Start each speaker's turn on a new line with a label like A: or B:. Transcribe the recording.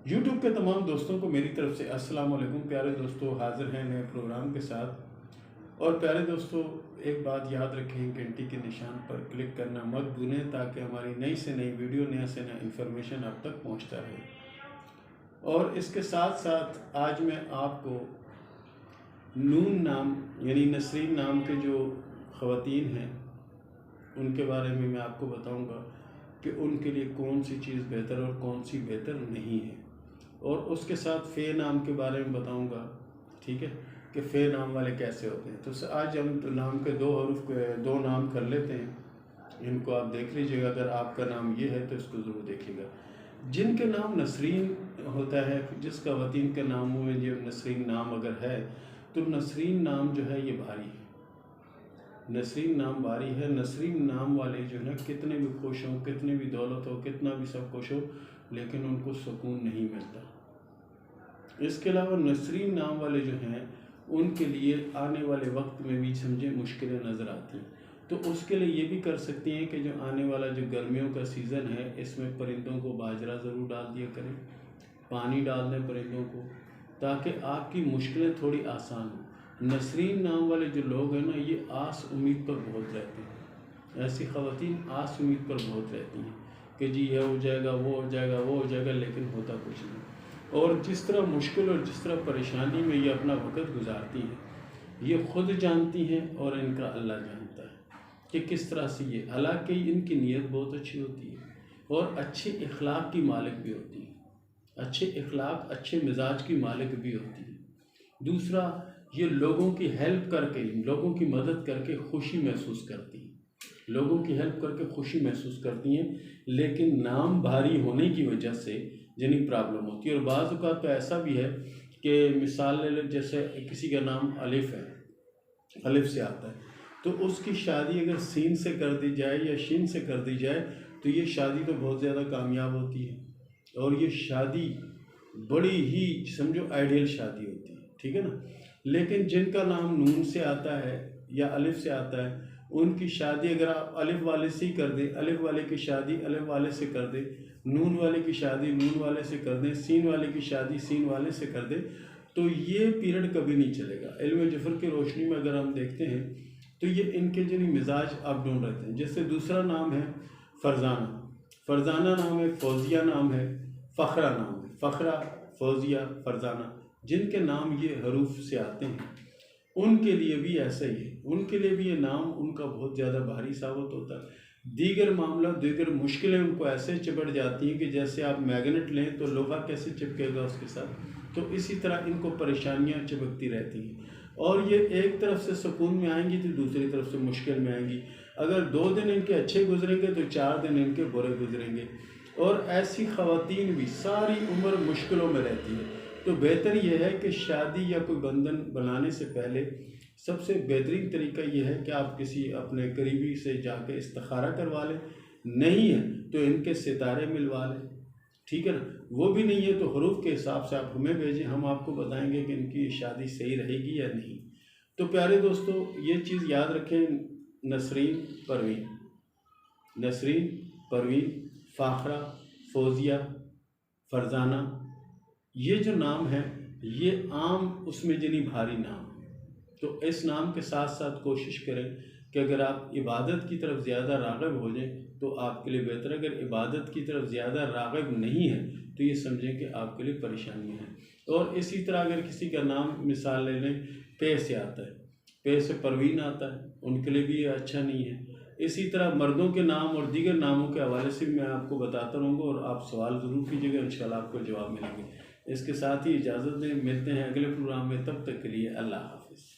A: YouTube के तमाम दोस्तों को मेरी तरफ से अस्सलाम वालेकुम। प्यारे दोस्तों, हाजिर हैं नए प्रोग्राम के साथ। और प्यारे दोस्तों, एक बात याद रखें, घंटी के निशान पर क्लिक करना मत भूलें ताकि हमारी नई से नई वीडियो, नया से नया इन्फॉर्मेशन आप तक पहुंचता रहे। और इसके साथ साथ आज मैं आपको नून नाम यानी नसरीन नाम के जो ख़वातीन हैं उनके बारे में मैं आपको बताऊंगा कि उनके लिए कौन सी चीज़ बेहतर और कौन सी बेहतर नहीं है। और उसके साथ फ़े नाम के बारे में बताऊंगा, ठीक है, कि फ़े नाम वाले कैसे होते हैं। तो आज हम तो नाम के दो नाम कर लेते हैं। इनको आप देख लीजिएगा। अगर आपका नाम ये है तो इसको ज़रूर देखिएगा। जिनके नाम नसरीन होता है, जिसका वतीन का नाम हुए जो नसरीन नाम अगर है, तो नसरीन नाम जो है ये भारी है। नसरीन नाम भारी है। नसरीन नाम वाले जो है कितने भी खुश हों, कितने भी दौलत हो, कितना भी सब कुछ हो, लेकिन उनको सुकून नहीं मिलता। इसके अलावा नसरीन नाम वाले जो हैं उनके लिए आने वाले वक्त में भी समझे मुश्किलें नज़र आती हैं। तो उसके लिए ये भी कर सकती हैं कि जो आने वाला जो गर्मियों का सीज़न है, इसमें परिंदों को बाजरा ज़रूर डाल दिया करें, पानी डाल दें परिंदों को, ताकि आपकी मुश्किलें थोड़ी आसान हो। नसरीन नाम वाले जो लोग हैं ना, ये आस उम्मीद पर बहुत रहते हैं। ऐसी ख़वातीन आस उम्मीद पर बहुत रहती हैं कि जी यह हो जाएगा, वो हो जाएगा, वो हो जाएगा, लेकिन होता कुछ नहीं। और जिस तरह मुश्किल और जिस तरह परेशानी में ये अपना वक़्त गुजारती हैं, ये ख़ुद जानती हैं और इनका अल्लाह जानता है कि किस तरह से ये, हालांकि इनकी नीयत बहुत अच्छी होती है और अच्छे इखलाक की मालिक भी होती है, अच्छे इखलाक, अच्छे मिजाज की मालिक भी होती है। दूसरा, ये लोगों की हेल्प करके, लोगों की मदद करके खुशी महसूस करती हैं, लोगों की हेल्प करके खुशी महसूस करती हैं, लेकिन नाम भारी होने की वजह से जिन्हें प्रॉब्लम होती है। और बाज़ औक़ात तो ऐसा भी है कि मिसाल ले लो, जैसे किसी का नाम अलिफ़ है, अलिफ़ से आता है, तो उसकी शादी अगर सीन से कर दी जाए या शीन से कर दी जाए तो ये शादी तो बहुत ज़्यादा कामयाब होती है और ये शादी बड़ी ही समझो आइडियल शादी होती है, ठीक है ना। लेकिन जिनका नाम नून से आता है या अलिफ़ से आता है, उनकी शादी अगर आप अलिफ़ वाले से ही कर दें, अलिफ़ वाले की शादी अलिफ़ वाले से कर दें, नून वाले की शादी नून वाले से कर दें, सीन वाले की शादी सीन वाले से कर दें, तो ये पीरियड कभी नहीं चलेगा। इल्म जफ़र की रोशनी में अगर हम देखते हैं तो ये इनके जो मिजाज अप डाउन रहते हैं। जैसे दूसरा नाम है फ़रज़ाना, फ़रज़ाना नाम है, फ़ौज़िया नाम है, फ़खरा नाम है, फ़खरा, फ़ौज़िया, फ़रज़ाना, जिनके नाम ये हरूफ से आते हैं उनके लिए भी ऐसा ही है। उनके लिए भी ये नाम उनका बहुत ज़्यादा भारी साबित होता है। दीगर मामला, दीगर मुश्किलें उनको ऐसे चिपट जाती हैं कि जैसे आप मैग्नेट लें तो लोहा कैसे चिपकेगा उसके साथ, तो इसी तरह इनको परेशानियां चिपकती रहती हैं। और ये एक तरफ से सुकून में आएंगी तो दूसरी तरफ से मुश्किल में आएंगी। अगर 2 दिन इनके अच्छे गुजरेंगे तो 4 दिन इनके बुरे गुजरेंगे। और ऐसी ख़वातीन भी सारी उम्र मुश्किलों में रहती है। तो बेहतर यह है कि शादी या कोई बंधन बनाने से पहले सबसे बेहतरीन तरीका यह है कि आप किसी अपने करीबी से जाके इस्तिखारा करवा लें। नहीं है तो इनके सितारे मिलवा लें, ठीक है ना। वो भी नहीं है तो हरूफ के हिसाब से आप हमें भेजें, हम आपको बताएंगे कि इनकी शादी सही रहेगी या नहीं। तो प्यारे दोस्तों, ये चीज़ याद रखें, नसरीन परवीन, नसरीन परवीन, फ़ाखरा, फ़ौज़िया, फ़रज़ाना, ये जो नाम है ये आम उसमें जिन्हीं भारी नाम है। तो इस नाम के साथ साथ कोशिश करें कि अगर आप इबादत की तरफ ज़्यादा राग़िब हो जाएं तो आपके लिए बेहतर है। अगर इबादत की तरफ ज़्यादा राग़िब नहीं है तो ये समझें कि आपके लिए परेशानियां हैं। और इसी तरह अगर किसी का नाम मिसाल ले लें, पे से आता है, पे से परवीन आता है, उनके लिए भी ये अच्छा नहीं है। इसी तरह मर्दों के नाम और दीगर नामों के हवाले से मैं आपको बताता रहूँगा और आप सवाल ज़रूर कीजिएगा, इंशाल्लाह आपको जवाब मिलेंगे। इसके साथ ही इजाज़त दें, मिलते हैं अगले प्रोग्राम में, तब तक के लिए अल्लाह हाफ़िज़।